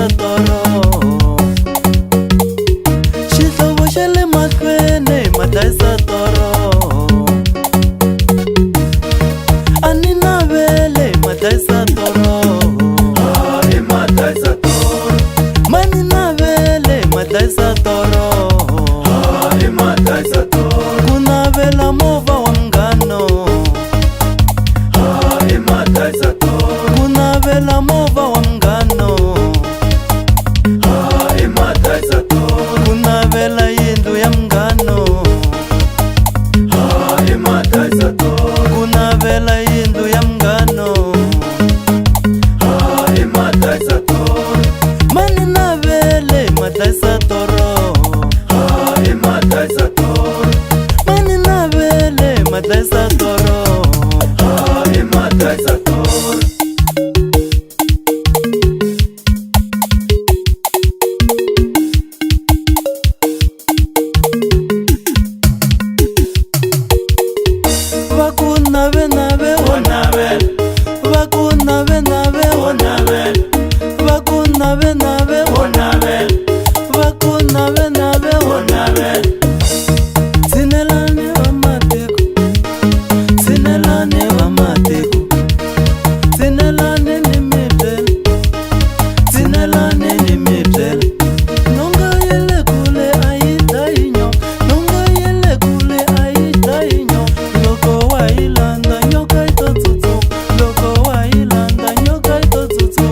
mataisa toro xihlovo xa le mahlweni mataisa toro a ni navele mataisa toro mataisa toro mani navele mataisa toro mataisa toro ku navela movha wa mngano mataisa toro ku navela movha wa mngano mataisa toro ku navela yindlu ya mngano mataisa toro ku navela yindlu ya mngano mataisa toro mani navele mataisa toro mataisa toro mani navele mataisa toro mataisa toro vakunave nave onavel vakunave nave onavel vakunave nave onavel vakunave nave onavel sinelane va matiko sinelane va matiko sinelane ni mibel sinelane ni mibel nonga yele kule aita inyo nonga yele kule aita inyo loko wa ilanda nyoka itotutu loko wa ilanda nyoka itotutu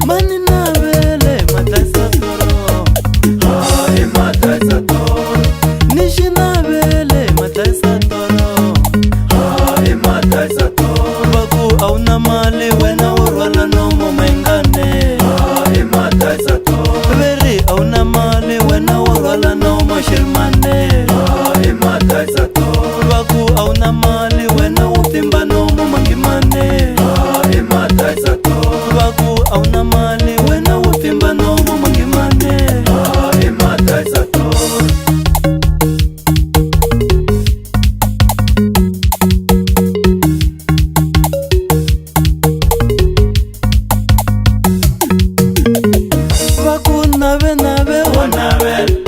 mani navele mataisa toro mataisa toro nishi navele mataisa toro mataisa toro vaku auna mali wena urwala nomo mengane mataisa toro veri auna mali wena urwala nomo shirmane mataisa toro vaku auna mali wena utimba nomo mangimane mataisa toro vaku auna mali wena utimba nomo mangimane mataisa toro vakunave nave onavel